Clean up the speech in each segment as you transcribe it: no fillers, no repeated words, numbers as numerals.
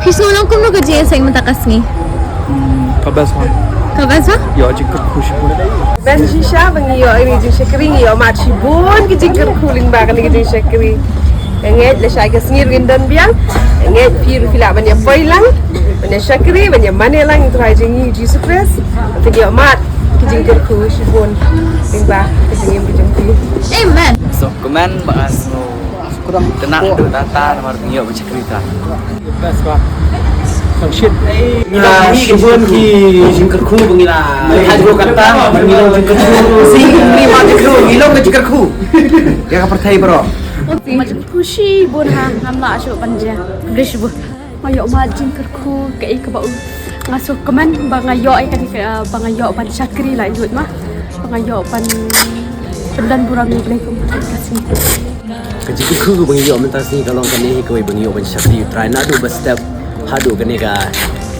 Hisnulong ko nuga jaya sa imatakas ni. Kabasma. Kabasa? Ya jingkar ku shibun. Ben shisha bangi yo ini jing shakri yo mat shibun ki jingkar kuling ba kan ki jing shakri. Nget le shay kasngir gindan biang. Nget pir fila ban ya poilang. Ban ya shakri ban ya manelang try jing Jesus Christ. Ki yo mat ki jingkar ku shibun. Ling ba ki jing ki jing pi. Amen. So kuman bahas kurang kena data nomor bingio bercerita. Basma. Shit. Nah, shibun ki jingkar ku bangila. Hadro kata bangila jingkar ku. Sing lima jingkar ku, ilong jingkar ku. Ya ka pertai bro. Macam kushi bun hamla asuk panja. Blish bu. Mayo ma jingkar ku kai ka bau. Ngasuk keman bangayo ai kan bangayo pan syakri la jut mah. Bangayo pan pendan burang ni blai kum kasih. Kejikir ku bangila mentasi kalau kan ni kau bangila ban syakri try na do step hadu kan ni ka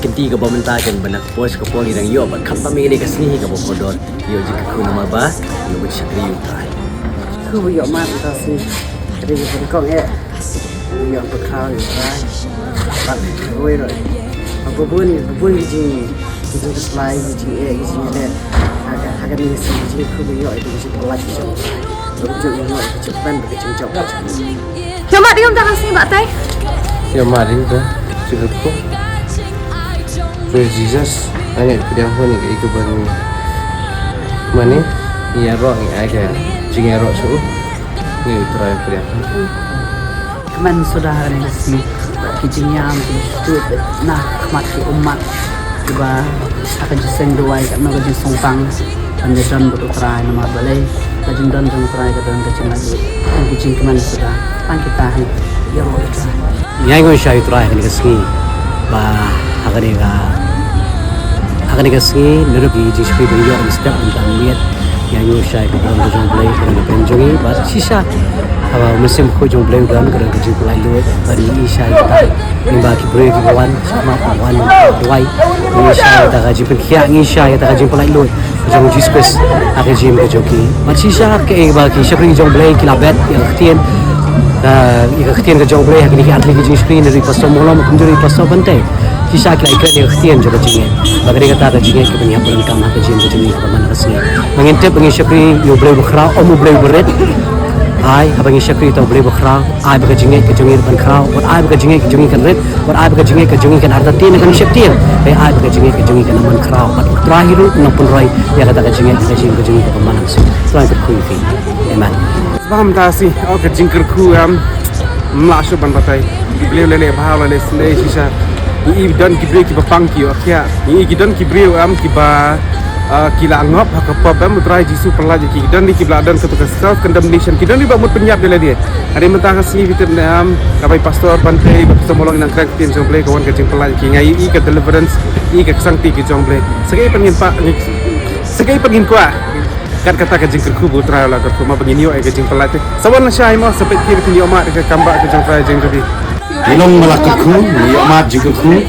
kinti ka bamenta kan banak pos ka poli dang yo ba khampa mi ni ka sni ka bokodot yo jikir ku nama ba yo ban syakri try. Ku yo ma mentasi. Jadi kita kong yang berkau ni, tak boleh rồi. Apa pun gigi slide gigi ni, agak ni gigi ku boleh itu gigi pelat macam, macam ni cepat berkecil-kecil. Yo mat diam takas ni Mbak Tay. Ya mari tu. Jingkar ku. Praise Jesus. Ayat dia pun ni ke ban. Mana? Ya roh ni agak jingkar roh su. Ni try pria. Keman sudah hari ini kijinyam itu nah mati umat juga akan jiseng dua kat nak jiseng pang dan jalan berutrai nama balai lajeng dan berutrai kat dan kecil lagi dan kijing keman sudah pang kita ya roh yang gue syai utrai kan kesini bah akan kesini nerugi jispi beliau mesti untuk lihat yang gue syai kat dalam kejong balai kerana penjongi bah sisa अब मुस्लिम को जो blame gun कर के जो लाई लो बड़ी ईशा इता निबा की ब्रेक वन sama wan dua ईशा इता का जी पे क्या ईशा इता का जी पे लाई लो जो जिसपस आके जिम के जो की मच्छी ईशा के एक बार की शक्री जो ब्लेम की लाबेट yang ketian ke jauh boleh ni arti ke jenis screen dari pasal mula mungkin dari pasal penting kisah kita ikat yang ketian juga jingin bagi kata ada jingin ke banyak berangkam ke jingin ke mana kesini mengintip mengisapri yo boleh berkerau omu boleh berat ai abang syakri tau boleh berkerau ai baga jingit ke jingit ban kerau buat ai baga jingit ke jingit kan red buat ai baga jingit ke jingit kan arta tin kan syaptin ai baga jingit ke jingit kan man kerau pat terakhir nak pun roi ya kata ke jingit ke jingit ke mana sih terakhir kuifi amen Faham tak sih? Oh kejingkar ku masuk ban batai. Beliau lele bahal lele sendiri sisa. Ini dan kibri kiba pangki okya. Ini dan kibri kiba kila angop hakapa bam utrai jisu perlaji ki dan kibla dan ketugas self condemnation kidan riba mut penyap dele dia. Hari mentang kasih fitur nam kapai pastor pantai betul molong nang krak tin jomble kawan kejing perlaji ki ngai i ke deliverance i ke sangti ki jomble. Segai pengin pak segai pengin kuah. Kan kata ke jingkar ku butra la ke rumah begini ke jing pelat sawan syai mo sampai kiri ke yo mat ke kambak ke jong trai jing tadi ilong malakaku yo mat jingkar ku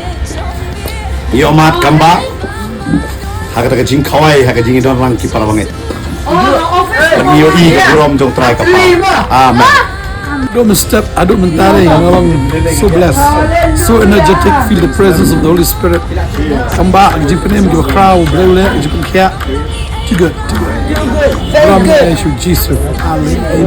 yo mat kambak haga ke jing khawai haga jing don rang ki para banget yo i ke rom jong trai ka amen Don't step, I don't mentari orang so blessed, so energetic, feel the presence of the Holy Spirit. Kambak jing penem give a crowd, blele jing kia. Too good. Ram Jesus. Amen.